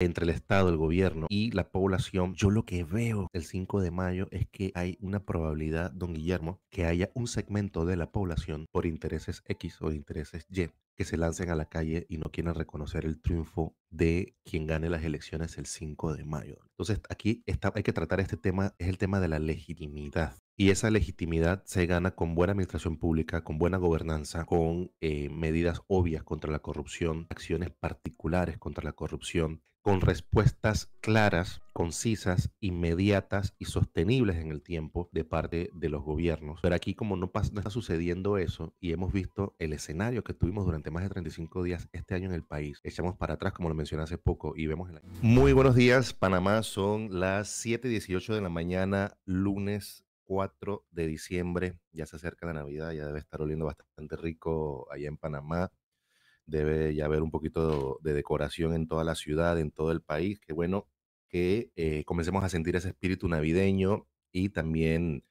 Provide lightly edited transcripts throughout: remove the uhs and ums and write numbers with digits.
entre el Estado, el gobierno y la población, yo lo que veo el 5 de mayo es que hay una probabilidad, don Guillermo, que haya un segmento de la población por intereses X o intereses Y que se lancen a la calle y no quieran reconocer el triunfo de quien gane las elecciones el 5 de mayo. Entonces, aquí hay que tratar este tema, es el tema de la legitimidad. Y esa legitimidad se gana con buena administración pública, con buena gobernanza, con medidas obvias contra la corrupción, acciones particulares contra la corrupción, con respuestas claras, concisas, inmediatas y sostenibles en el tiempo de parte de los gobiernos. Pero aquí como no está sucediendo eso y hemos visto el escenario que tuvimos durante más de 35 días este año en el país, echamos para atrás como lo mencioné hace poco y vemos el año. Muy buenos días, Panamá, son las 7:18 de la mañana, lunes 4 de diciembre, ya se acerca la Navidad, ya debe estar oliendo bastante rico allá en Panamá. Debe ya haber un poquito de decoración en toda la ciudad, en todo el país. Qué bueno que comencemos a sentir ese espíritu navideño y también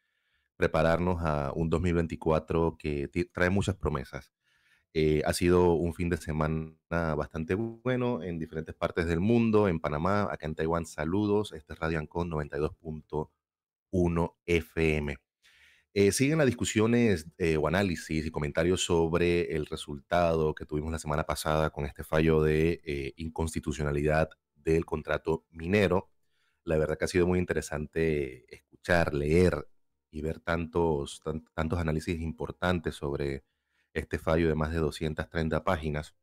prepararnos a un 2024 que trae muchas promesas. Ha sido un fin de semana bastante bueno en diferentes partes del mundo, en Panamá, acá en Taiwán, saludos. Este es Radio Ancon 92.1 FM. Siguen las discusiones o análisis y comentarios sobre el resultado que tuvimos la semana pasada con este fallo de inconstitucionalidad del contrato minero. La verdad que ha sido muy interesante escuchar, leer y ver tantos análisis importantes sobre este fallo de más de 230 páginas.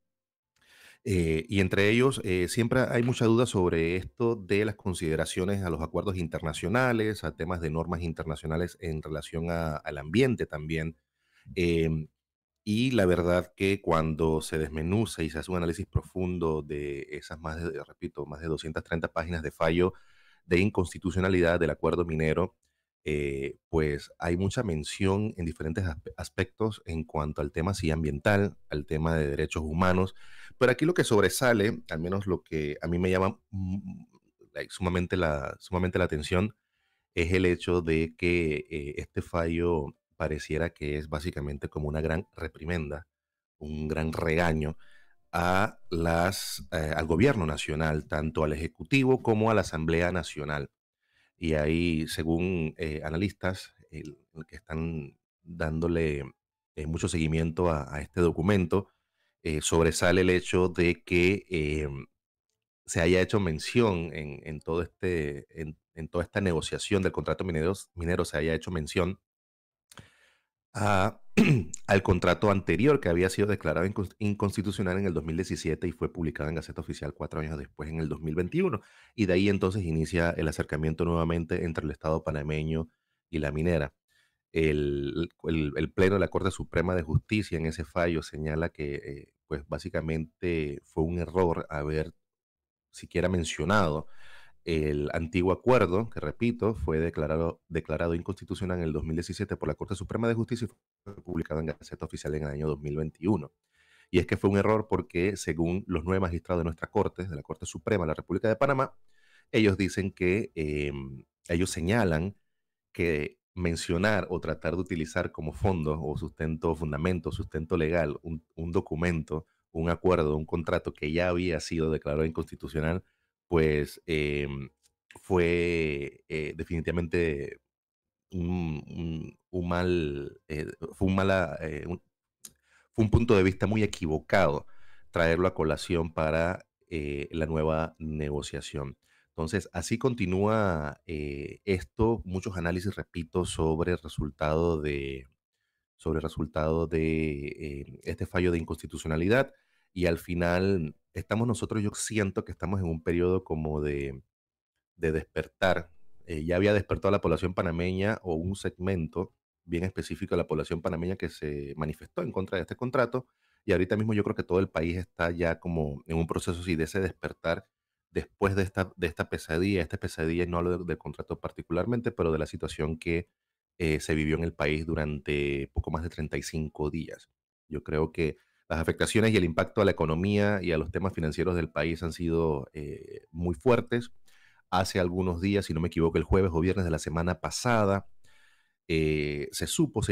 Y entre ellos, siempre hay mucha duda sobre esto de las consideraciones a los acuerdos internacionales, a temas de normas internacionales en relación al ambiente también. Em, y la verdad que cuando se desmenuza y se hace un análisis profundo de esas repito, más de 230 páginas de fallo de inconstitucionalidad del acuerdo minero, pues hay mucha mención en diferentes aspectos en cuanto al tema sí ambiental, al tema de derechos humanos, pero aquí lo que sobresale, al menos lo que a mí me llama sumamente la atención, es el hecho de que este fallo pareciera que es básicamente como una gran reprimenda, un gran regaño al gobierno nacional, tanto al Ejecutivo como a la Asamblea Nacional. Y ahí, según analistas que están dándole mucho seguimiento a este documento, sobresale el hecho de que se haya hecho mención en toda esta negociación del contrato minero, se haya hecho mención a, al contrato anterior que había sido declarado inconstitucional en el 2017 y fue publicado en Gaceta Oficial 4 años después, en el 2021. Y de ahí entonces inicia el acercamiento nuevamente entre el Estado panameño y la minera. El Pleno de la Corte Suprema de Justicia en ese fallo señala que pues básicamente fue un error haber siquiera mencionado el antiguo acuerdo, que repito, fue declarado inconstitucional en el 2017 por la Corte Suprema de Justicia y fue publicado en Gaceta Oficial en el año 2021. Y es que fue un error porque, según los 9 magistrados de nuestra Corte, de la Corte Suprema de la República de Panamá, ellos dicen que, ellos señalan que mencionar o tratar de utilizar como fondo o sustento, fundamento, sustento legal, un documento, un acuerdo, un contrato que ya había sido declarado inconstitucional, pues fue definitivamente un mal, fue un mala, fue un punto de vista muy equivocado traerlo a colación para la nueva negociación. Entonces, así continúa esto, muchos análisis, repito, sobre el resultado de este fallo de inconstitucionalidad y al final estamos nosotros, yo siento que estamos en un periodo como de despertar. Ya había despertado a la población panameña o un segmento bien específico de la población panameña que se manifestó en contra de este contrato y ahorita mismo yo creo que todo el país está ya como en un proceso así de ese despertar después de esta pesadilla. Esta pesadilla no hablo del contrato particularmente, pero de la situación que se vivió en el país durante poco más de 35 días. Yo creo que las afectaciones y el impacto a la economía y a los temas financieros del país han sido muy fuertes. Hace algunos días, si no me equivoco, el jueves o viernes de la semana pasada, se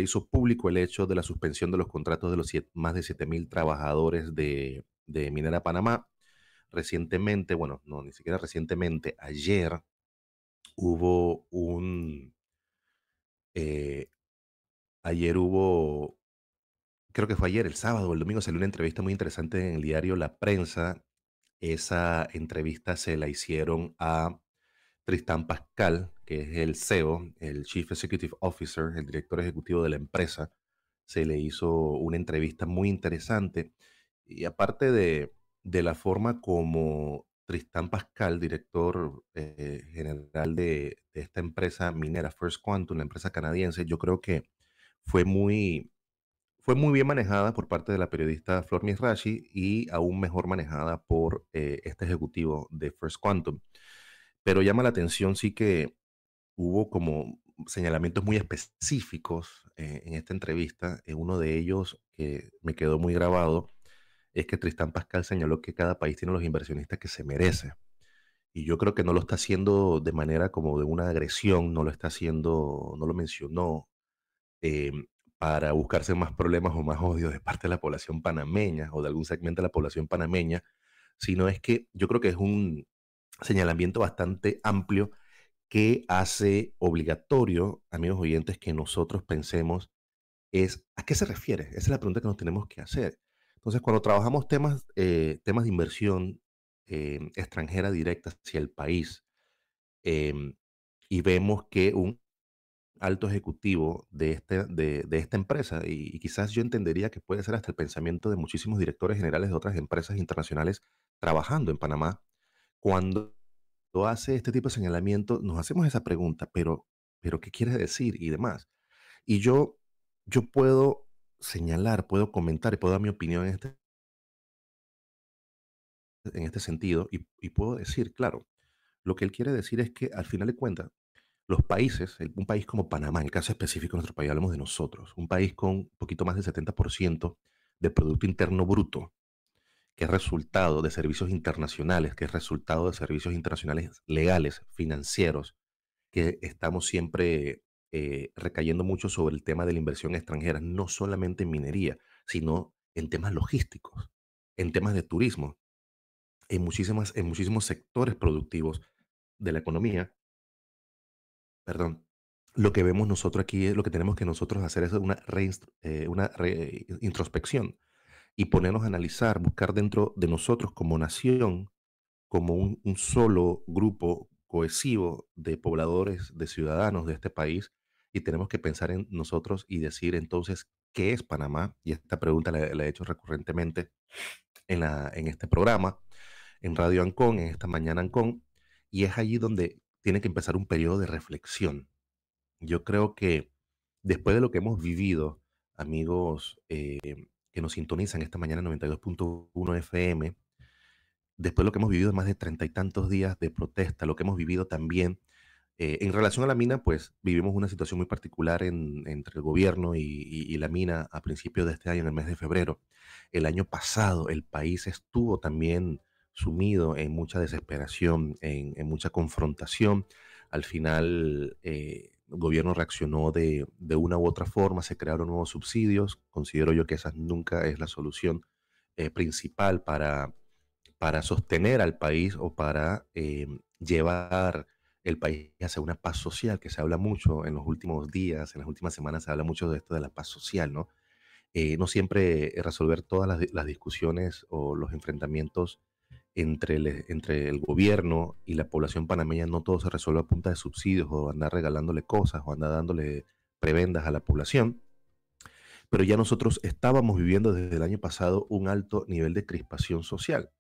hizo público el hecho de la suspensión de los contratos de los más de 7,000 trabajadores de Minera Panamá. recientemente, bueno, no, ni siquiera recientemente, hubo un, eh, ayer hubo, creo que fue ayer, el sábado o el domingo, salió una entrevista muy interesante en el diario La Prensa. Esa entrevista se la hicieron a Tristán Pascal, que es el CEO, el Chief Executive Officer, el director ejecutivo de la empresa. Se le hizo una entrevista muy interesante. Y aparte de la forma como Tristán Pascal, director general de esta empresa minera First Quantum, la empresa canadiense, yo creo que fue muy, fue muy bien manejada por parte de la periodista Flor Misrachi y aún mejor manejada por este ejecutivo de First Quantum. Pero llama la atención sí que hubo como señalamientos muy específicos en esta entrevista. Uno de ellos que me quedó muy grabado es que Tristán Pascal señaló que cada país tiene los inversionistas que se merece. Y yo creo que no lo está haciendo de manera como de una agresión, no lo está haciendo, no lo mencionó para buscarse más problemas o más odio de parte de la población panameña o de algún segmento de la población panameña, sino es que yo creo que es un señalamiento bastante amplio que hace obligatorio, amigos oyentes, que nosotros pensemos es ¿a qué se refiere? Esa es la pregunta que nos tenemos que hacer. Entonces, cuando trabajamos temas de inversión extranjera directa hacia el país em, y vemos que un alto ejecutivo de esta empresa, y quizás yo entendería que puede ser hasta el pensamiento de muchísimos directores generales de otras empresas internacionales trabajando en Panamá, cuando hace este tipo de señalamiento, nos hacemos esa pregunta, pero ¿qué quiere decir? Y demás. Y yo puedo señalar, puedo comentar y puedo dar mi opinión en este sentido y puedo decir, claro, lo que él quiere decir es que al final de cuentas, los países, un país como Panamá, en el caso específico de nuestro país, hablamos de nosotros, un país con un poquito más del 70% de Producto Interno Bruto, que es resultado de servicios internacionales, que es resultado de servicios internacionales legales, financieros, que estamos siempre recayendo mucho sobre el tema de la inversión extranjera, no solamente en minería, sino en temas logísticos, en temas de turismo, en muchísimos sectores productivos de la economía. Perdón. Lo que vemos nosotros aquí es lo que tenemos que nosotros hacer es una introspección y ponernos a analizar, buscar dentro de nosotros como nación como un solo grupo cohesivo de pobladores, de ciudadanos de este país, y tenemos que pensar en nosotros y decir entonces, ¿qué es Panamá? Y esta pregunta la he hecho recurrentemente en este programa, en Radio Ancon, en esta mañana Ancon, y es allí donde tiene que empezar un periodo de reflexión. Yo creo que después de lo que hemos vivido, amigos que nos sintonizan esta mañana en 92.1 FM, después de lo que hemos vivido más de treinta y tantos días de protesta, lo que hemos vivido también en relación a la mina, pues vivimos una situación muy particular entre el gobierno y la mina a principios de este año, en el mes de febrero. El año pasado el país estuvo también sumido en mucha desesperación, en mucha confrontación. Al final, el gobierno reaccionó de una u otra forma, se crearon nuevos subsidios. Considero yo que esa nunca es la solución principal para sostener al país o para llevar el país hacia una paz social, que se habla mucho en los últimos días, en las últimas semanas se habla mucho de esto de la paz social, ¿no? No siempre resolver todas las discusiones o los enfrentamientos entre el gobierno y la población panameña, no todo se resuelve a punta de subsidios o andar regalándole cosas o andar dándole prebendas a la población, pero ya nosotros estábamos viviendo desde el año pasado un alto nivel de crispación social,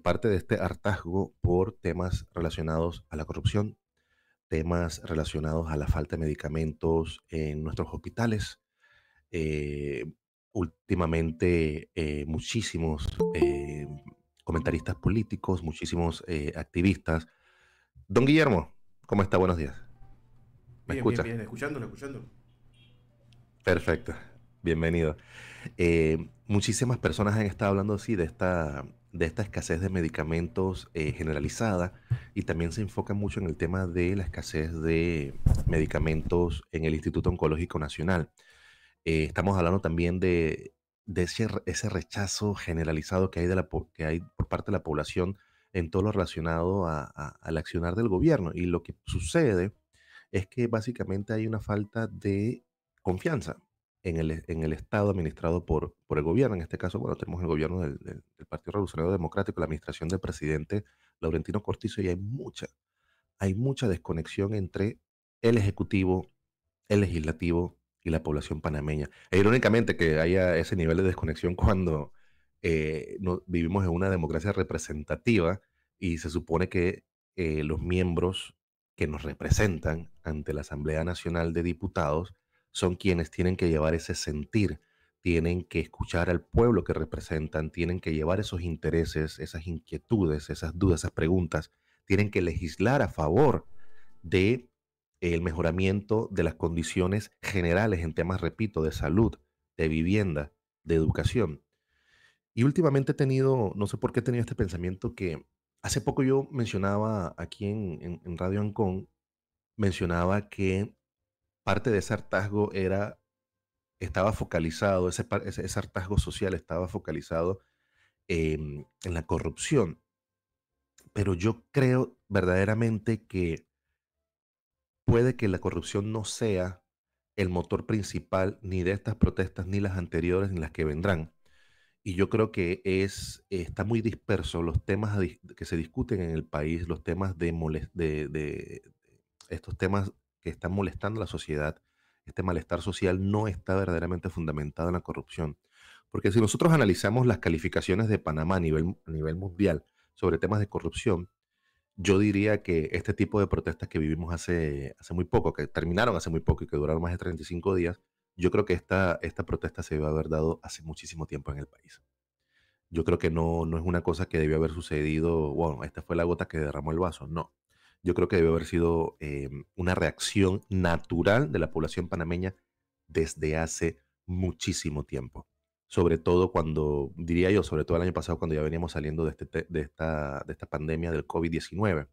parte de este hartazgo por temas relacionados a la corrupción, temas relacionados a la falta de medicamentos en nuestros hospitales. Eh, Últimamente, muchísimos comentaristas políticos, muchísimos activistas. Don Guillermo, ¿cómo está? Buenos días. ¿Me Bien, bien, escucha? bien, escuchándolo, escuchándolo. Perfecto. Bienvenido. Muchísimas personas han estado hablando así de esta escasez de medicamentos generalizada y también se enfoca mucho en el tema de la escasez de medicamentos en el Instituto Oncológico Nacional. Estamos hablando también de ese rechazo generalizado que hay, que hay por parte de la población en todo lo relacionado al accionar del gobierno. Y lo que sucede es que básicamente hay una falta de confianza en el Estado administrado por el gobierno. En este caso, bueno, tenemos el gobierno del Partido Revolucionario Democrático, la administración del presidente Laurentino Cortizo, y hay mucha desconexión entre el Ejecutivo, el Legislativo y la población panameña. E irónicamente que haya ese nivel de desconexión cuando vivimos en una democracia representativa y se supone que los miembros que nos representan ante la Asamblea Nacional de Diputados son quienes tienen que llevar ese sentir, tienen que escuchar al pueblo que representan, tienen que llevar esos intereses, esas inquietudes, esas dudas, esas preguntas, tienen que legislar a favor de el mejoramiento de las condiciones generales en temas, repito, de salud, de vivienda, de educación. Y últimamente he tenido, no sé por qué he tenido este pensamiento que hace poco yo mencionaba aquí en Radio Ancon, mencionaba que parte de ese hartazgo estaba focalizado, ese hartazgo social estaba focalizado en la corrupción. Pero yo creo verdaderamente que puede que la corrupción no sea el motor principal ni de estas protestas, ni las anteriores, ni las que vendrán. Y yo creo que está muy disperso los temas que se discuten en el país, los temas de estos temas que están molestando a la sociedad. Este malestar social no está verdaderamente fundamentado en la corrupción. Porque si nosotros analizamos las calificaciones de Panamá a nivel mundial sobre temas de corrupción, yo diría que este tipo de protestas que vivimos hace muy poco, que terminaron hace muy poco y que duraron más de 35 días, yo creo que esta protesta se debió haber dado hace muchísimo tiempo en el país. Yo creo que no es una cosa que debió haber sucedido, bueno, esta fue la gota que derramó el vaso, no. Yo creo que debió haber sido una reacción natural de la población panameña desde hace muchísimo tiempo. Sobre todo cuando, diría yo, sobre todo el año pasado, cuando ya veníamos saliendo de esta pandemia del COVID-19.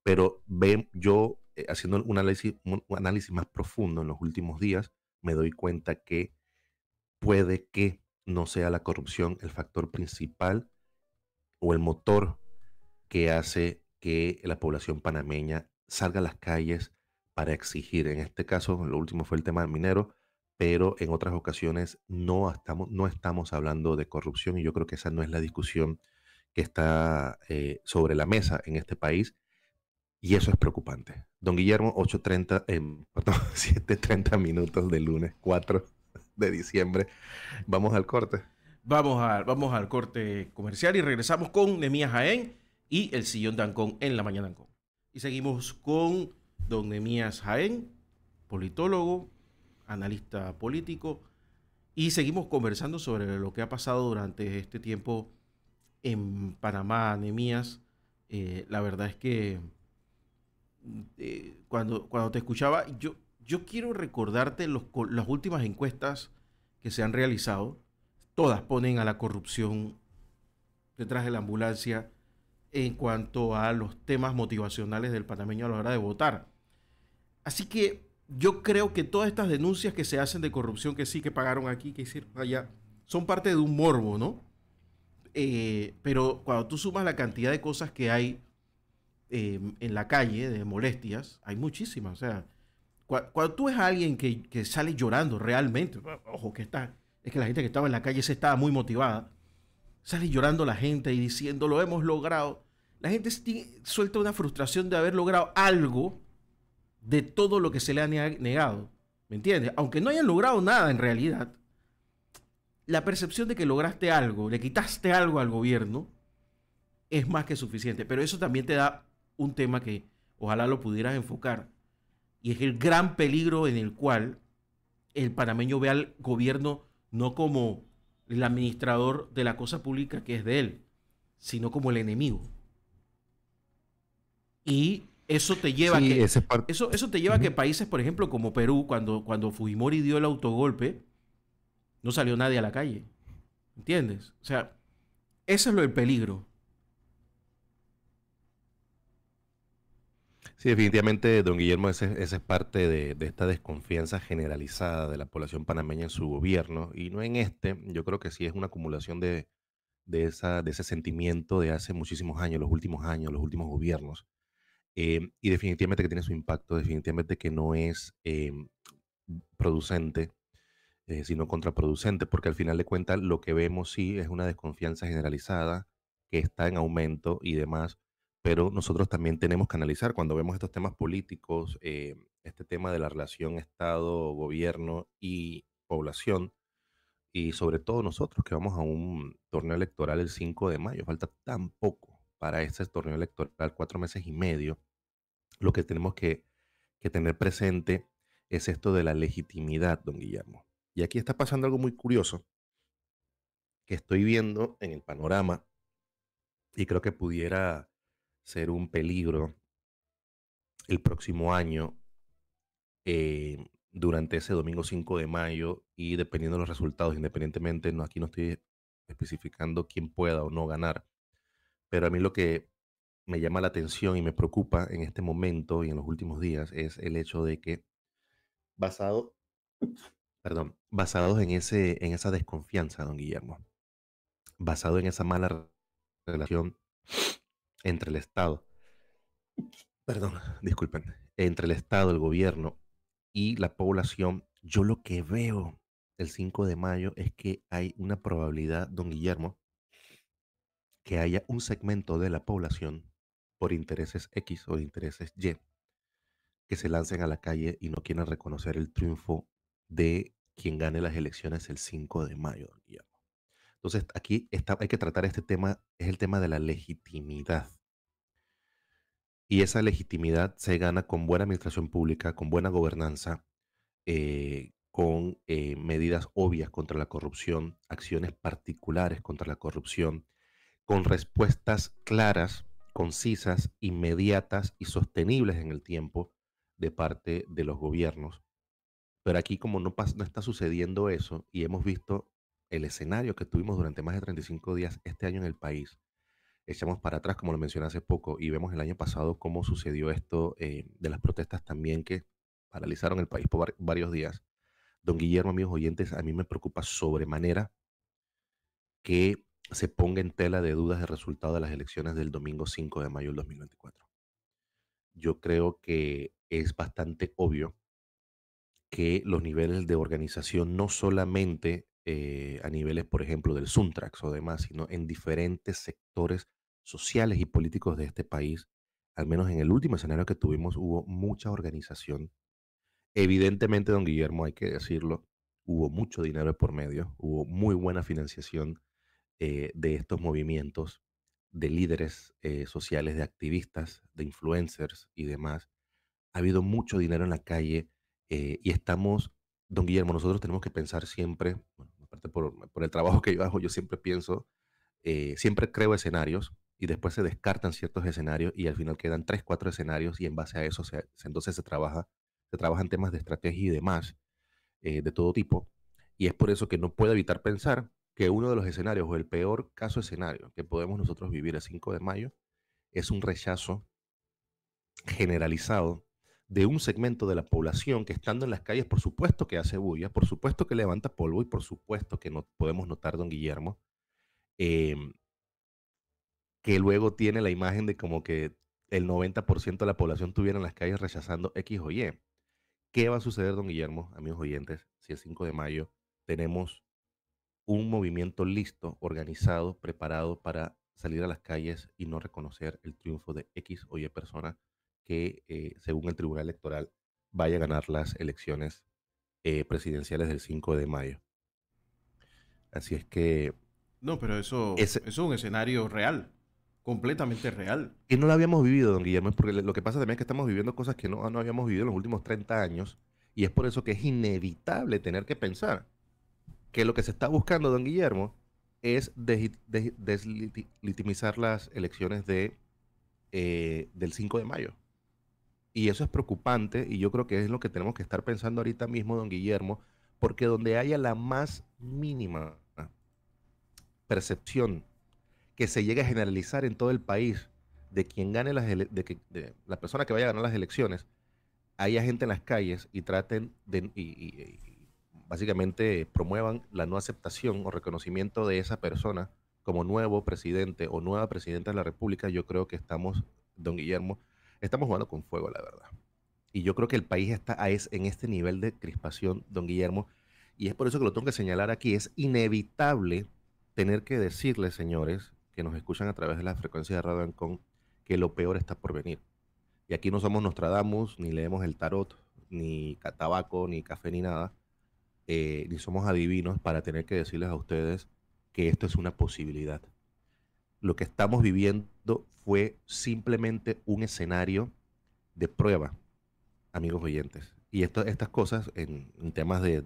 Pero yo, haciendo un análisis más profundo en los últimos días, me doy cuenta que puede que no sea la corrupción el factor principal o el motor que hace que la población panameña salga a las calles para exigir. En este caso, lo último fue el tema minero, pero en otras ocasiones no estamos hablando de corrupción, y yo creo que esa no es la discusión que está sobre la mesa en este país. Y eso es preocupante. Don Guillermo, 8:30, perdón, 7:30 minutos del lunes 4 de diciembre. Vamos al corte. Vamos al corte comercial y regresamos con Nemías Jaén y el sillón de Ancón en la mañana Ancón. Y seguimos con don Nemías Jaén, politólogo, analista político, y seguimos conversando sobre lo que ha pasado durante este tiempo en Panamá, Nemías. La verdad es que cuando te escuchaba, yo quiero recordarte las últimas encuestas que se han realizado. Todas ponen a la corrupción detrás de la ambulancia en cuanto a los temas motivacionales del panameño a la hora de votar. Así que yo creo que todas estas denuncias que se hacen de corrupción, que sí, que pagaron aquí, que hicieron allá, son parte de un morbo, ¿no? Pero cuando tú sumas la cantidad de cosas que hay en la calle, de molestias, hay muchísimas. O sea, cuando tú ves a alguien que sale llorando realmente, ojo, es que la gente que estaba en la calle se estaba muy motivada, sale llorando la gente y diciendo, lo hemos logrado. La gente suelta una frustración de haber logrado algo de todo lo que se le ha negado. ¿Me entiendes? Aunque no hayan logrado nada en realidad, la percepción de que lograste algo, le quitaste algo al gobierno, es más que suficiente. Pero eso también te da un tema que ojalá lo pudieras enfocar, y es el gran peligro en el cual el panameño ve al gobierno no como el administrador de la cosa pública que es de él, sino como el enemigo. Y eso te lleva Sí, a que ese es parte. eso te lleva a que países, por ejemplo, como Perú, cuando Fujimori dio el autogolpe, no salió nadie a la calle. ¿Entiendes? O sea, eso es lo del peligro. Sí, definitivamente, don Guillermo, ese es parte de esta desconfianza generalizada de la población panameña en su gobierno, y no en este. Yo creo que sí es una acumulación de ese sentimiento de hace muchísimos años, los últimos gobiernos. Y definitivamente que tiene su impacto, definitivamente que no es producente, sino contraproducente, porque al final de cuentas lo que vemos sí es una desconfianza generalizada que está en aumento y demás, pero nosotros también tenemos que analizar cuando vemos estos temas políticos, este tema de la relación Estado, gobierno y población, y sobre todo nosotros que vamos a un torneo electoral el 5 de mayo, falta tan poco para este torneo electoral, 4 meses y medio. Lo que tenemos que tener presente es esto de la legitimidad, don Guillermo. Y aquí está pasando algo muy curioso que estoy viendo en el panorama y creo que pudiera ser un peligro el próximo año, durante ese domingo 5 de mayo, y dependiendo de los resultados, independientemente, no, aquí no estoy especificando quién pueda o no ganar, pero a mí lo que me llama la atención y me preocupa en este momento y en los últimos días es el hecho de que basado, basados en esa desconfianza, don Guillermo, basado en esa mala relación entre el Estado, perdón, disculpen, entre el Estado, el gobierno y la población, yo lo que veo el 5 de mayo es que hay una probabilidad, don Guillermo, que haya un segmento de la población por intereses X o intereses Y que se lancen a la calle y no quieran reconocer el triunfo de quien gane las elecciones el 5 de mayo, don Guillermo. Entonces, aquí está, hay que tratar este tema, es el tema de la legitimidad. Y esa legitimidad se gana con buena administración pública, con buena gobernanza, con medidas obvias contra la corrupción, acciones particulares contra la corrupción, con respuestas claras, concisas, inmediatas y sostenibles en el tiempo de parte de los gobiernos. Pero aquí como no está sucediendo eso y hemos visto el escenario que tuvimos durante más de 35 días este año en el país, echamos para atrás, como lo mencioné hace poco, y vemos el año pasado cómo sucedió esto, de las protestas también que paralizaron el país por varios días. Don Guillermo, amigos oyentes, a mí me preocupa sobremanera que se ponga en tela de dudas el resultado de las elecciones del domingo 5 de mayo del 2024. Yo creo que es bastante obvio que los niveles de organización, no solamente a niveles, por ejemplo, del Suntrax o demás, sino en diferentes sectores sociales y políticos de este país, al menos en el último escenario que tuvimos, hubo mucha organización. Evidentemente, don Guillermo, hay que decirlo, hubo mucho dinero de por medio, hubo muy buena financiación, de estos movimientos, de líderes sociales, de activistas, de influencers y demás. Ha habido mucho dinero en la calle, y estamos, don Guillermo, nosotros tenemos que pensar siempre, bueno, aparte por el trabajo que yo hago, yo siempre pienso, siempre creo escenarios y después se descartan ciertos escenarios y al final quedan tres, cuatro escenarios y en base a eso entonces se trabajan temas de estrategia y demás, de todo tipo. Y es por eso que no puedo evitar pensar que uno de los escenarios o el peor caso escenario que podemos nosotros vivir el 5 de mayo es un rechazo generalizado de un segmento de la población que estando en las calles, por supuesto que hace bulla, por supuesto que levanta polvo y por supuesto que no podemos notar, don Guillermo, em, que luego tiene la imagen de como que el 90% de la población estuviera en las calles rechazando X o Y. ¿Qué va a suceder, don Guillermo, amigos oyentes, si el 5 de mayo tenemos un movimiento listo, organizado, preparado para salir a las calles y no reconocer el triunfo de X o Y persona que, según el Tribunal Electoral, vaya a ganar las elecciones presidenciales del 5 de mayo? Así es que No, pero eso ese, es un escenario real, completamente real. y no lo habíamos vivido, don Guillermo, es porque lo que pasa también es que estamos viviendo cosas que no habíamos vivido en los últimos 30 años y es por eso que es inevitable tener que pensar que lo que se está buscando, don Guillermo, es deslegitimizar las elecciones del 5 de mayo. Y eso es preocupante y yo creo que es lo que tenemos que estar pensando ahorita mismo, don Guillermo, porque donde haya la más mínima percepción que se llegue a generalizar en todo el país de quien gane de la persona que vaya a ganar las elecciones, haya gente en las calles y traten y básicamente promuevan la no aceptación o reconocimiento de esa persona como nuevo presidente o nueva presidenta de la República, yo creo que estamos, don Guillermo, estamos jugando con fuego, la verdad. Y yo creo que el país está en este nivel de crispación, don Guillermo, y es por eso que lo tengo que señalar aquí. Es inevitable tener que decirles, señores, que nos escuchan a través de la frecuencia de Radio Ancon, que lo peor está por venir. Y aquí no somos Nostradamus, ni leemos el tarot, ni tabaco, ni café, ni nada, ni somos adivinos para tener que decirles a ustedes que esto es una posibilidad. Lo que estamos viviendo fue simplemente un escenario de prueba, amigos oyentes. Y estas cosas en temas de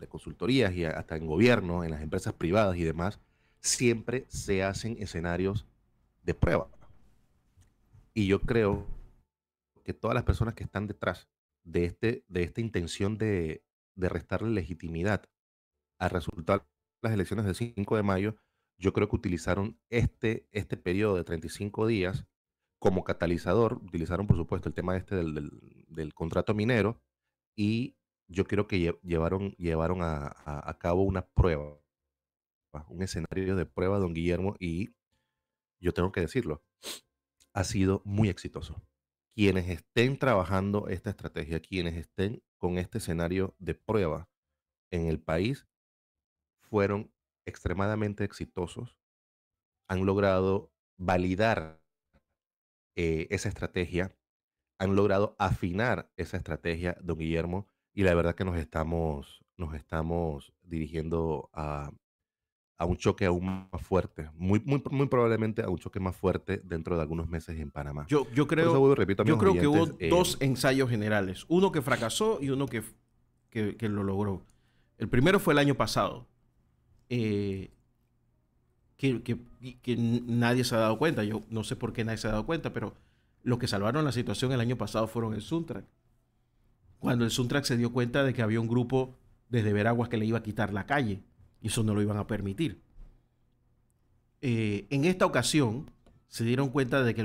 consultorías y hasta en gobierno, en las empresas privadas y demás, siempre se hacen escenarios de prueba. Y yo creo que todas las personas que están detrás de esta intención de restarle legitimidad al resultado de las elecciones del 5 de mayo, yo creo que utilizaron este periodo de 35 días como catalizador, utilizaron por supuesto el tema del contrato minero y yo creo que llevaron a cabo una prueba, un escenario de prueba, don Guillermo, y yo tengo que decirlo, ha sido muy exitoso. Quienes estén trabajando esta estrategia, quienes estén con este escenario de prueba en el país, fueron extremadamente exitosos, han logrado validar esa estrategia, han logrado afinar esa estrategia, don Guillermo, y la verdad que nos estamos dirigiendo a un choque aún más fuerte, muy probablemente a un choque más fuerte dentro de algunos meses en Panamá. Yo Por eso creo, vuelvo y repito, yo amigos creo que hubo oyentes, dos ensayos generales, uno que fracasó y uno que lo logró. El primero fue el año pasado, eh, que nadie se ha dado cuenta. Yo no sé por qué nadie se ha dado cuenta, pero los que salvaron la situación el año pasado fueron el Suntrack. Cuando el Suntrack se dio cuenta de que había un grupo desde Veraguas que le iba a quitar la calle, y eso no lo iban a permitir. En esta ocasión se dieron cuenta de que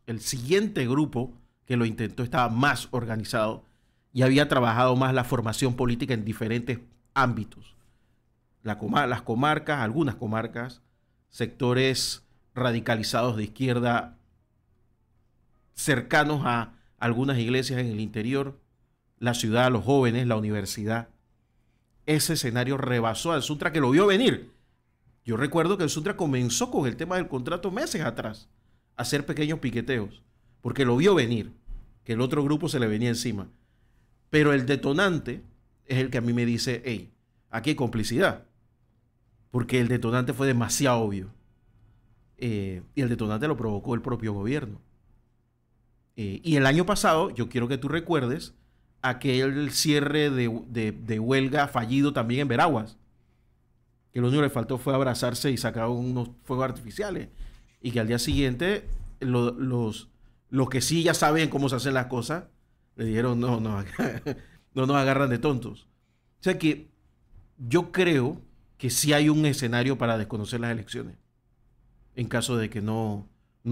el siguiente grupo que lo intentó estaba más organizado y había trabajado más la formación política en diferentes ámbitos. Las comarcas, algunas comarcas, sectores radicalizados de izquierda cercanos a algunas iglesias en el interior, la ciudad, los jóvenes, la universidad. Ese escenario rebasó al Suntra, que lo vio venir. Yo recuerdo que el Suntra comenzó con el tema del contrato meses atrás, a hacer pequeños piqueteos, porque lo vio venir, que el otro grupo se le venía encima. Pero el detonante es el que a mí me dice, hey, aquí hay complicidad, porque el detonante fue demasiado obvio. Y el detonante lo provocó el propio gobierno. Y el año pasado, yo quiero que tú recuerdes, aquel cierre de huelga fallido también en Veraguas, que lo único que le faltó fue abrazarse y sacar unos fuegos artificiales. Y que al día siguiente los que sí ya saben cómo se hacen las cosas, le dijeron, no, no, no nos agarran de tontos. O sea que yo creo que sí hay un escenario para desconocer las elecciones, en caso de que no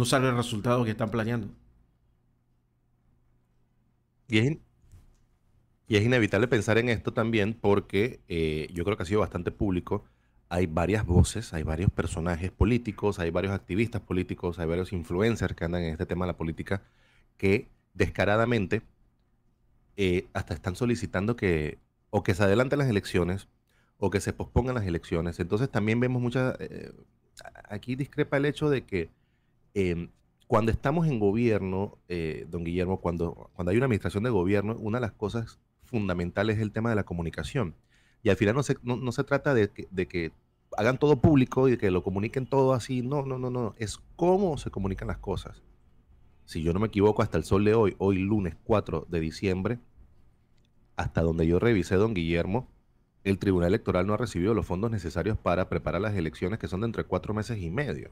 salga el resultado que están planeando. y es, y es inevitable pensar en esto también porque yo creo que ha sido bastante público. Hay varias voces, hay varios personajes políticos, hay varios activistas políticos, hay varios influencers que andan en este tema de la política que descaradamente hasta están solicitando que o que se adelanten las elecciones o que se pospongan las elecciones. Entonces también vemos aquí discrepa el hecho de que eh, cuando estamos en gobierno, don Guillermo, cuando hay una administración de gobierno, una de las cosas fundamentales es el tema de la comunicación. Y al final no se trata de que hagan todo público y de que lo comuniquen todo así. No, no, no, no. Es cómo se comunican las cosas. Si yo no me equivoco, hasta el sol de hoy lunes 4 de diciembre, hasta donde yo revisé, don Guillermo, el Tribunal Electoral no ha recibido los fondos necesarios para preparar las elecciones, que son de entre 4 meses y medio.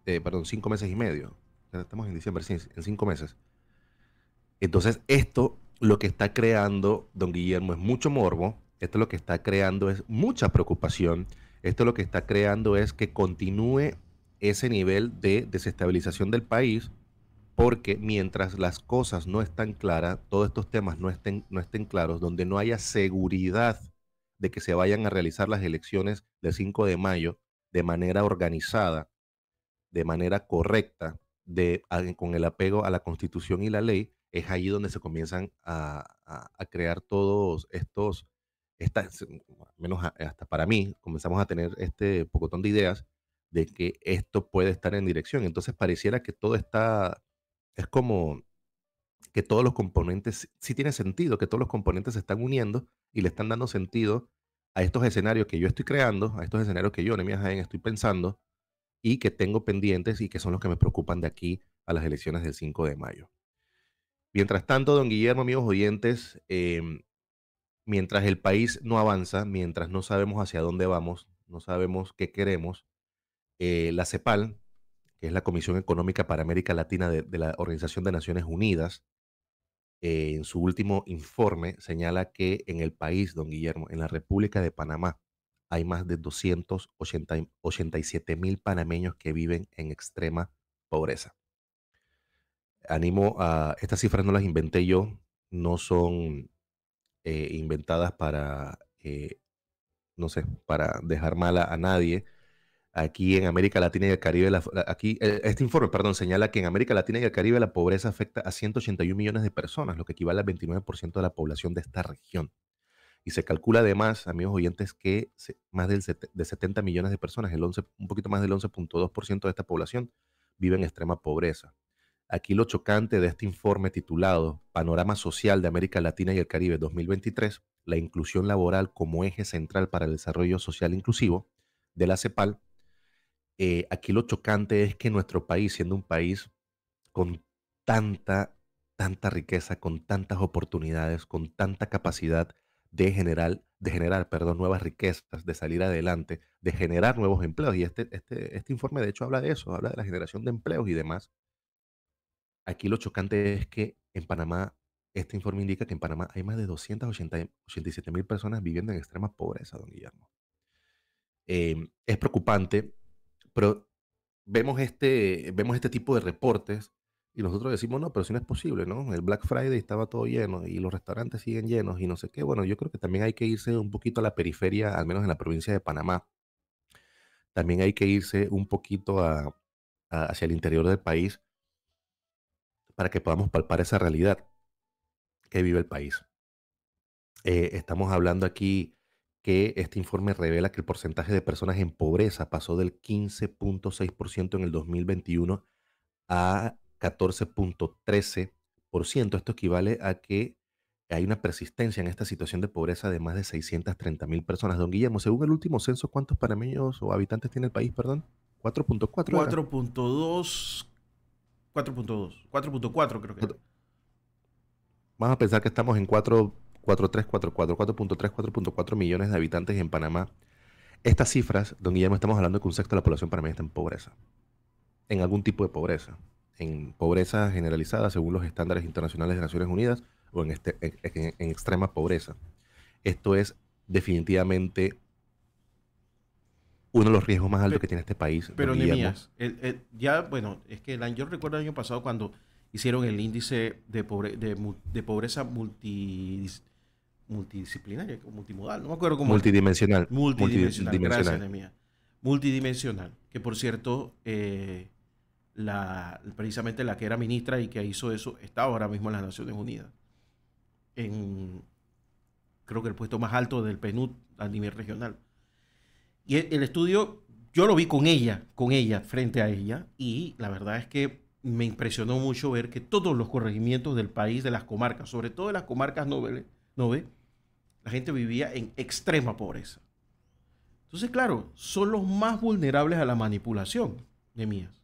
Perdón, 5 meses y medio. Ya estamos en diciembre, sí, en 5 meses. Entonces, esto lo que está creando, don Guillermo, es mucho morbo. Esto lo que está creando es mucha preocupación. Esto lo que está creando es que continúe ese nivel de desestabilización del país, porque mientras las cosas no están claras, todos estos temas no estén claros, donde no haya seguridad de que se vayan a realizar las elecciones del 5 de mayo de manera organizada, de manera correcta, con el apego a la Constitución y la ley, es ahí donde se comienzan a crear todos estos, menos hasta para mí, comenzamos a tener este pocotón de ideas de que esto puede estar en dirección. Entonces pareciera que todo está, es como que todos los componentes, sí tiene sentido, que todos los componentes se están uniendo y le están dando sentido a estos escenarios que yo estoy creando, a estos escenarios que yo, Nehemías Jaén, estoy pensando y que tengo pendientes y que son los que me preocupan de aquí a las elecciones del 5 de mayo. Mientras tanto, don Guillermo, amigos oyentes, mientras el país no avanza, mientras no sabemos hacia dónde vamos, no sabemos qué queremos, la CEPAL, que es la Comisión Económica para América Latina de la Organización de Naciones Unidas, en su último informe señala que en el país, don Guillermo, en la República de Panamá, hay más de 287.000 panameños que viven en extrema pobreza. Estas cifras no las inventé yo, no son inventadas para, no sé, para dejar mal a nadie. Aquí en América Latina y el Caribe, este informe, perdón, señala que en América Latina y el Caribe la pobreza afecta a 181 millones de personas, lo que equivale al 29% de la población de esta región. Y se calcula además, amigos oyentes, que más de 70 millones de personas, un poquito más del 11.2% de esta población, vive en extrema pobreza. Aquí lo chocante de este informe titulado Panorama Social de América Latina y el Caribe 2023, la inclusión laboral como eje central para el desarrollo social inclusivo de la CEPAL. Aquí lo chocante es que nuestro país, siendo un país con tanta riqueza, con tantas oportunidades, con tanta capacidad de generar, perdón, nuevas riquezas, de salir adelante, de generar nuevos empleos. Y este informe, de hecho, habla de eso, habla de la generación de empleos y demás. Aquí lo chocante es que en Panamá, este informe indica que en Panamá hay más de 287.000 personas viviendo en extrema pobreza, don Guillermo. Es preocupante, pero vemos este tipo de reportes y nosotros decimos, no, pero si no es posible, ¿no? El Black Friday estaba todo lleno y los restaurantes siguen llenos y no sé qué. Bueno, yo creo que también hay que irse un poquito a la periferia, al menos en la provincia de Panamá. También hay que irse un poquito hacia el interior del país para que podamos palpar esa realidad que vive el país. Estamos hablando aquí que este informe revela que el porcentaje de personas en pobreza pasó del 15.6% en el 2021 a 14.13%. Esto equivale a que hay una persistencia en esta situación de pobreza de más de 630.000 personas. Don Guillermo, según el último censo, ¿cuántos panameños o habitantes tiene el país, perdón? 4.4 era. 4.2, 4.2, 4.4 creo que era. Vamos a pensar que estamos en 4.3 millones de habitantes en Panamá. Estas cifras, don Guillermo, estamos hablando de que un sexto de la población panameña está en pobreza, en algún tipo de pobreza, en pobreza generalizada según los estándares internacionales de Naciones Unidas o en extrema pobreza. Esto es definitivamente uno de los riesgos más altos que tiene este país, don Pero Guillermo. Nehemías, ya, bueno, es que yo recuerdo el año pasado cuando hicieron el índice de pobreza multidisciplinaria, multimodal, no me acuerdo cómo era. Multidimensional. Multidimensional, gracias, Multidimensional. Nehemías. Multidimensional, que por cierto, precisamente la que era ministra y que hizo eso, está ahora mismo en las Naciones Unidas. Creo que el puesto más alto del PNUD a nivel regional. Y el estudio, yo lo vi con ella, frente a ella, y la verdad es que me impresionó mucho ver que todos los corregimientos del país, de las comarcas, sobre todo de las comarcas nobles, la gente vivía en extrema pobreza. Entonces, claro, son los más vulnerables a la manipulación, Nehemías.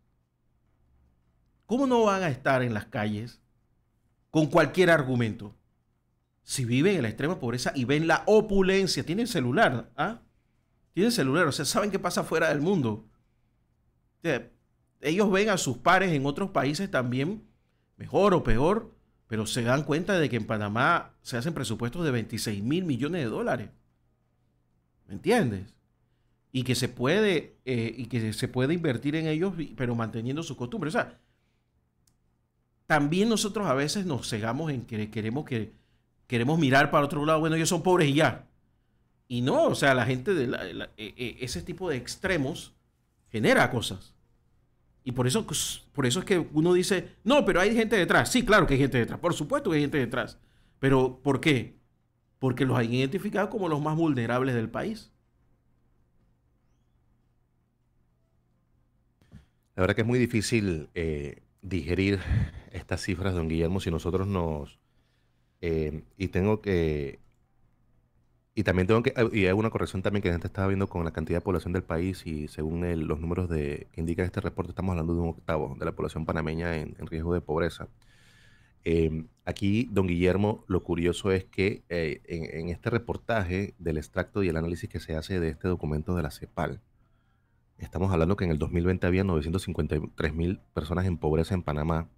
¿Cómo no van a estar en las calles con cualquier argumento? Si viven en la extrema pobreza y ven la opulencia, tienen celular, ¿ah? Tienen celular, o sea, saben qué pasa fuera del mundo. O sea, ellos ven a sus pares en otros países también, mejor o peor, pero se dan cuenta de que en Panamá se hacen presupuestos de 26.000 millones de dólares. ¿Me entiendes? y que se puede invertir en ellos, pero manteniendo sus costumbres. O sea, también nosotros a veces nos cegamos en que queremos mirar para otro lado. Bueno, ellos son pobres y ya. Y no, o sea, la gente ese tipo de extremos genera cosas. Y por eso es que uno dice, no, pero hay gente detrás. Sí, claro que hay gente detrás. Por supuesto que hay gente detrás. Pero ¿por qué? Porque los han identificado como los más vulnerables del país. La verdad que es muy difícil digerir estas cifras, don Guillermo, si nosotros y tengo que... Y también tengo que... Y hay una corrección también que la gente estaba viendo con la cantidad de población del país y según los números que indica este reporte, estamos hablando de un octavo de la población panameña en riesgo de pobreza. Aquí, don Guillermo, lo curioso es que en este reportaje del extracto y el análisis que se hace de este documento de la CEPAL, estamos hablando que en el 2020 había 953.000 personas en pobreza en Panamá.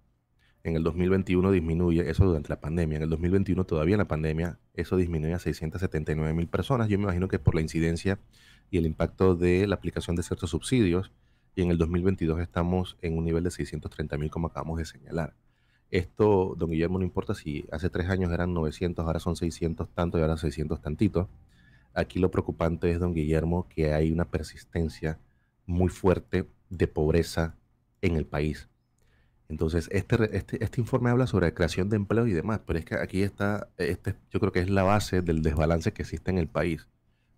En el 2021 disminuye, eso durante la pandemia. En el 2021 todavía en la pandemia, eso disminuye a 679.000 personas. Yo me imagino que por la incidencia y el impacto de la aplicación de ciertos subsidios. Y en el 2022 estamos en un nivel de 630.000, como acabamos de señalar. Esto, don Guillermo, no importa si hace 3 años eran 900, ahora son 600 tanto y ahora 600 tantito. Aquí lo preocupante es, don Guillermo, que hay una persistencia muy fuerte de pobreza en el país. Entonces, este informe habla sobre la creación de empleo y demás, pero es que aquí está, yo creo que es la base del desbalance que existe en el país.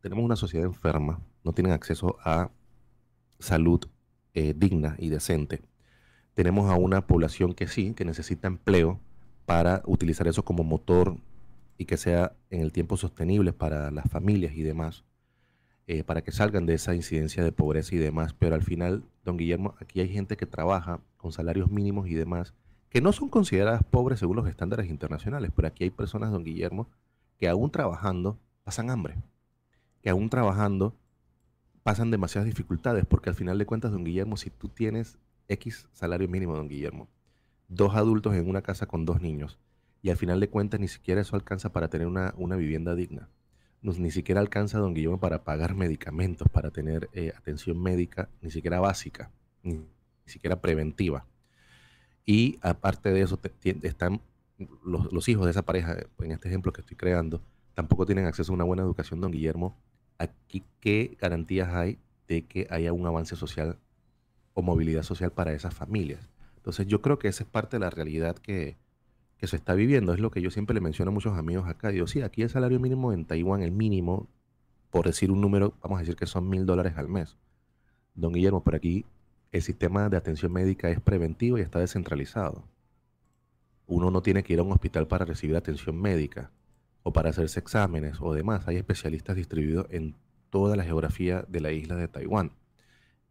Tenemos una sociedad enferma, no tienen acceso a salud digna y decente. Tenemos a una población que sí, que necesita empleo para utilizar eso como motor y que sea en el tiempo sostenible para las familias y demás, para que salgan de esa incidencia de pobreza y demás. Pero al final, don Guillermo, aquí hay gente que trabaja con salarios mínimos y demás, que no son consideradas pobres según los estándares internacionales, pero aquí hay personas, don Guillermo, que aún trabajando pasan hambre, que aún trabajando pasan demasiadas dificultades, porque al final de cuentas, don Guillermo, si tú tienes X salario mínimo, don Guillermo, dos adultos en una casa con dos niños, y al final de cuentas ni siquiera eso alcanza para tener una vivienda digna. Ni siquiera alcanza, don Guillermo, para pagar medicamentos, para tener atención médica, ni siquiera básica, ni siquiera preventiva. Y aparte de eso, están los hijos de esa pareja, en este ejemplo que estoy creando, tampoco tienen acceso a una buena educación, don Guillermo. Aquí, ¿qué garantías hay de que haya un avance social o movilidad social para esas familias? Entonces, yo creo que esa es parte de la realidad que se está viviendo. Es lo que yo siempre le menciono a muchos amigos acá. Digo, sí, aquí el salario mínimo en Taiwán, el mínimo, por decir un número, vamos a decir que son $1.000 al mes. Don Guillermo, por aquí el sistema de atención médica es preventivo y está descentralizado. Uno no tiene que ir a un hospital para recibir atención médica o para hacerse exámenes o demás. Hay especialistas distribuidos en toda la geografía de la isla de Taiwán.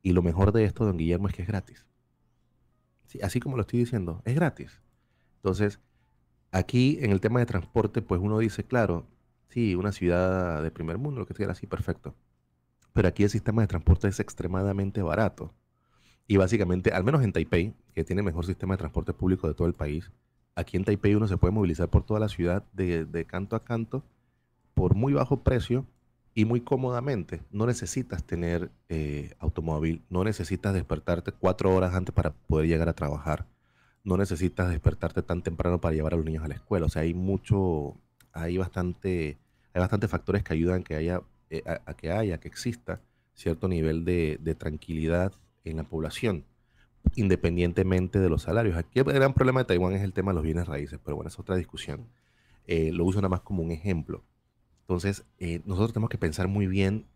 Y lo mejor de esto, don Guillermo, es que es gratis. Sí, así como lo estoy diciendo, es gratis. Entonces, aquí en el tema de transporte, pues uno dice, claro, sí, una ciudad de primer mundo, lo que sea así, perfecto. Pero aquí el sistema de transporte es extremadamente barato. Y básicamente, al menos en Taipei, que tiene el mejor sistema de transporte público de todo el país, aquí en Taipei uno se puede movilizar por toda la ciudad de canto a canto por muy bajo precio y muy cómodamente. No necesitas tener automóvil, no necesitas despertarte 4 horas antes para poder llegar a trabajar, no necesitas despertarte tan temprano para llevar a los niños a la escuela. O sea, hay bastante factores que ayudan que haya, que exista cierto nivel de tranquilidad en la población, independientemente de los salarios. Aquí el gran problema de Taiwán es el tema de los bienes raíces, pero bueno, es otra discusión. Lo uso nada más como un ejemplo. Entonces, nosotros tenemos que pensar muy bien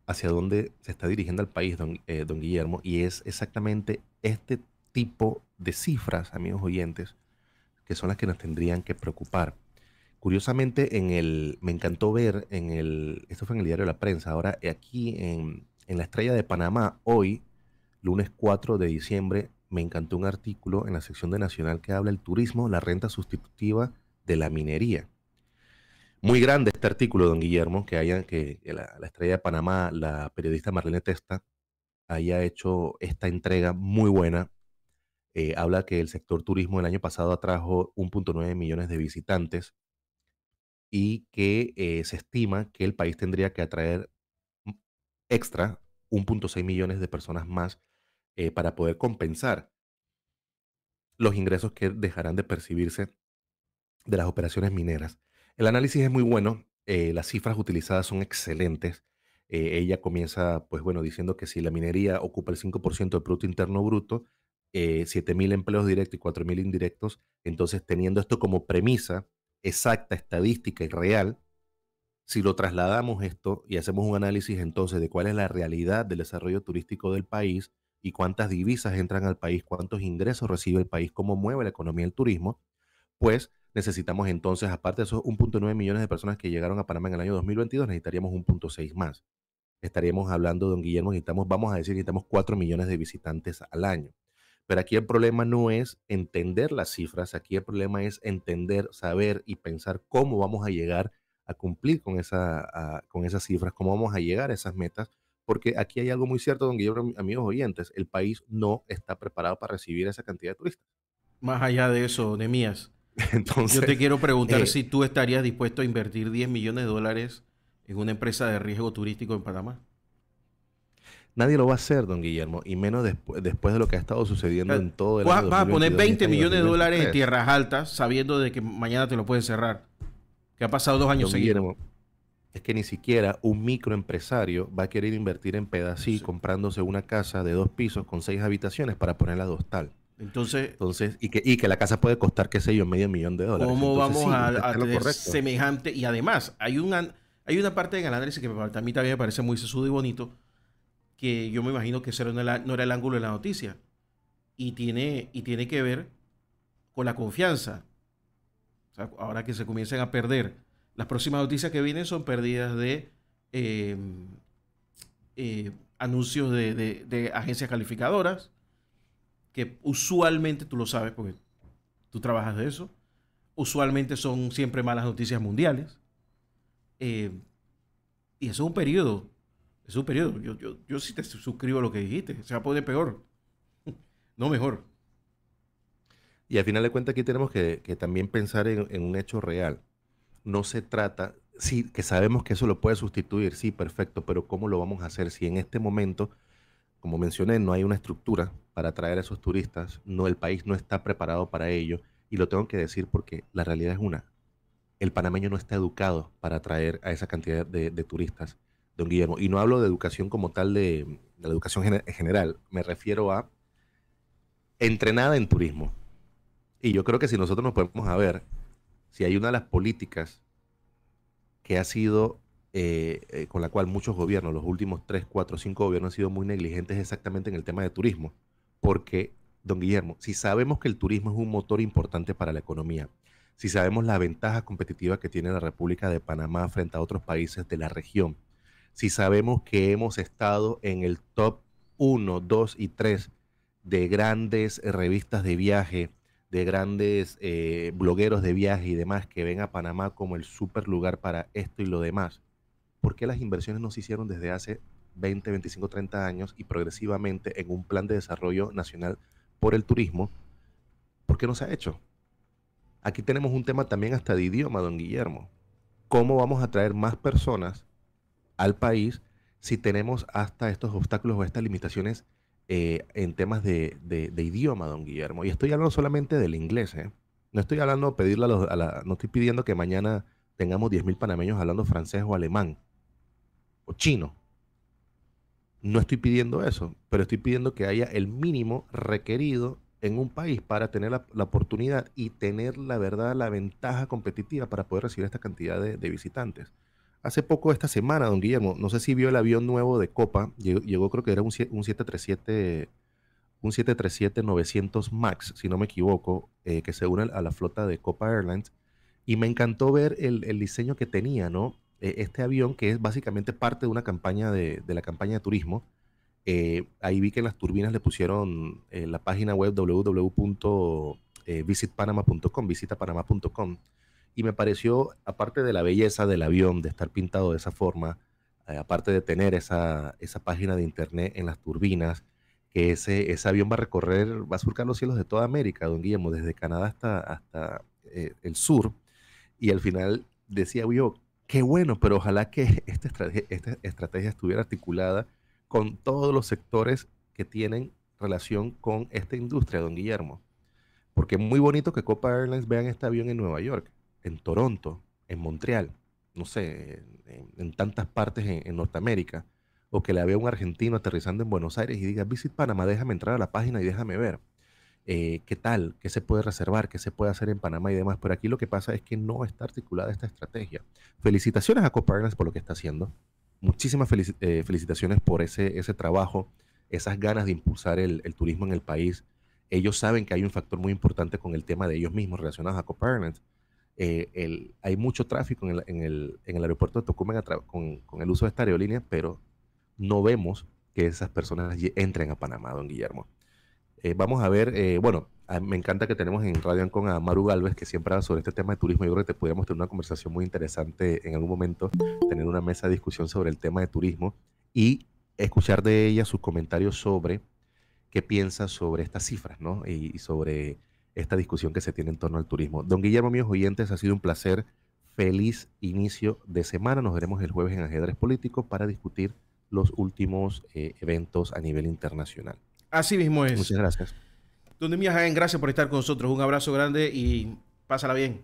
hacia dónde se está dirigiendo el país, don Guillermo, y es exactamente este tipo de cifras, amigos oyentes, que son las que nos tendrían que preocupar. Curiosamente, me encantó ver esto fue en el diario La Prensa, ahora aquí en La Estrella de Panamá, hoy, lunes 4 de diciembre, me encantó un artículo en la sección de Nacional que habla del turismo, la renta sustitutiva de la minería. Muy grande este artículo, don Guillermo, que la Estrella de Panamá, la periodista Marlene Testa, haya hecho esta entrega muy buena. Habla que el sector turismo el año pasado atrajo 1.9 millones de visitantes y que se estima que el país tendría que atraer extra 1.6 millones de personas más para poder compensar los ingresos que dejarán de percibirse de las operaciones mineras. El análisis es muy bueno, las cifras utilizadas son excelentes. Ella comienza, pues bueno, diciendo que si la minería ocupa el 5% del Producto Interno Bruto, 7.000 empleos directos y 4.000 indirectos, entonces teniendo esto como premisa exacta, estadística y real, si lo trasladamos esto y hacemos un análisis entonces de cuál es la realidad del desarrollo turístico del país y cuántas divisas entran al país, cuántos ingresos recibe el país, cómo mueve la economía del turismo, pues necesitamos entonces, aparte de esos 1.9 millones de personas que llegaron a Panamá en el año 2022, necesitaríamos 1.6 más. Estaríamos hablando, don Guillermo, necesitamos, vamos a decir, necesitamos 4 millones de visitantes al año. Pero aquí el problema no es entender las cifras, aquí el problema es entender, saber y pensar cómo vamos a llegar a cumplir con esas cifras, cómo vamos a llegar a esas metas, porque aquí hay algo muy cierto, don Guillermo, amigos oyentes, el país no está preparado para recibir esa cantidad de turistas. Más allá de eso, Nemías, yo te Entonces, quiero preguntar eh, si tú estarías dispuesto a invertir 10 millones de dólares en una empresa de riesgo turístico en Panamá. nadie lo va a hacer, don Guillermo, y menos después de lo que ha estado O sucediendo sea, en todo el año vas a poner 2022 y 20 este año millones de dólares en 2023. tierras altas sabiendo de que mañana te lo pueden cerrar, que ha pasado 2 años Don seguidos. Guillermo, es que ni siquiera un microempresario va a querer invertir en Pedací Entonces, comprándose una casa de 2 pisos con 6 habitaciones para ponerla de hostal. entonces, Entonces, y que la casa puede costar, qué sé yo, $500,000. ¿cómo Entonces, vamos sí, usted está a en lo tener correcto. semejante? Y además, hay una parte en el análisis que a mí también me parece muy sesudo y bonito, que yo me imagino que ese no era el ángulo de la noticia. Y tiene que ver con la confianza. O sea, ahora que se comiencen a perder. Las próximas noticias que vienen son pérdidas de eh, anuncios de agencias calificadoras, que usualmente, tú lo sabes porque tú trabajas de eso, usualmente son siempre malas noticias mundiales. Eh, y eso es un periodo. Es un periodo. Yo sí te suscribo a lo que dijiste. Se va a poner peor, no mejor. Y al final de cuentas, aquí tenemos que también pensar en un hecho real. No se trata, sí, que sabemos que eso lo puede sustituir, sí, perfecto, pero ¿cómo lo vamos a hacer si en este momento, como mencioné, no hay una estructura para atraer a esos turistas, no, el país no está preparado para ello? Y lo tengo que decir porque la realidad es una: el panameño no está educado para atraer a esa cantidad de turistas, don Guillermo. Y no hablo de educación como tal de la educación general, me refiero a entrenada en turismo. Y yo creo que si nosotros nos podemos a ver, si hay una de las políticas que ha sido, con la cual muchos gobiernos, los últimos 3, 4, 5 gobiernos han sido muy negligentes exactamente en el tema de turismo. Porque, don Guillermo, si sabemos que el turismo es un motor importante para la economía, si sabemos la ventaja competitiva que tiene la República de Panamá frente a otros países de la región, si sabemos que hemos estado en el top 1, 2 y 3 de grandes revistas de viaje, de grandes blogueros de viaje y demás que ven a Panamá como el super lugar para esto y lo demás, ¿por qué las inversiones no se hicieron desde hace 20, 25, 30 años y progresivamente en un plan de desarrollo nacional por el turismo? ¿Por qué no se ha hecho? Aquí tenemos un tema también hasta de idioma, don Guillermo. ¿Cómo vamos a traer más personas al país si tenemos hasta estos obstáculos o estas limitaciones en temas de idioma, don Guillermo? Y estoy hablando solamente del inglés, ¿eh? No estoy hablando de pedirle no estoy pidiendo que mañana tengamos 10.000 panameños hablando francés o alemán o chino. No estoy pidiendo eso, pero estoy pidiendo que haya el mínimo requerido en un país para tener la oportunidad y tener la verdad, la ventaja competitiva para poder recibir esta cantidad de visitantes. Hace poco, esta semana, don Guillermo, no sé si vio el avión nuevo de Copa, llegó creo que era un 737 900 MAX, si no me equivoco, que se une a la flota de Copa Airlines, y me encantó ver el diseño que tenía, ¿no? Este avión que es básicamente parte de una campaña de la campaña de turismo. Ahí vi que en las turbinas le pusieron la página web www.visitpanama.com, visitapanama.com, y me pareció, aparte de la belleza del avión, de estar pintado de esa forma, aparte de tener esa página de internet en las turbinas, que ese avión va a recorrer, va a surcar los cielos de toda América, don Guillermo, desde Canadá hasta el sur, y al final decía yo, qué bueno, pero ojalá que esta estrategia estuviera articulada con todos los sectores que tienen relación con esta industria, don Guillermo. Porque es muy bonito que Copa Airlines vean este avión en Nueva York, en Toronto, en Montreal, no sé, en tantas partes en Norteamérica, o que la vea un argentino aterrizando en Buenos Aires y diga, Visit Panamá, déjame entrar a la página y déjame ver qué tal, qué se puede reservar, qué se puede hacer en Panamá y demás. Pero aquí lo que pasa es que no está articulada esta estrategia. Felicitaciones a Copa Airlines por lo que está haciendo. Muchísimas felicitaciones por ese trabajo, esas ganas de impulsar el turismo en el país. Ellos saben que hay un factor muy importante con el tema de ellos mismos relacionados a Copa Airlines. Hay mucho tráfico en el aeropuerto de Tocumen con el uso de esta aerolínea, pero no vemos que esas personas entren a Panamá, don Guillermo. Vamos a ver, bueno, me encanta que tenemos en Radio Ancon a Maru Galvez, que siempre habla sobre este tema de turismo. Yo creo que te podríamos tener una conversación muy interesante en algún momento, tener una mesa de discusión sobre el tema de turismo y escuchar de ella sus comentarios sobre qué piensa sobre estas cifras, ¿no? Y sobre esta discusión que se tiene en torno al turismo. Don Guillermo, amigos oyentes, ha sido un placer. Feliz inicio de semana. Nos veremos el jueves en Ajedrez Político para discutir los últimos eventos a nivel internacional. Así mismo es. Muchas gracias. Don Nehemías Jaén, gracias por estar con nosotros. Un abrazo grande y pásala bien.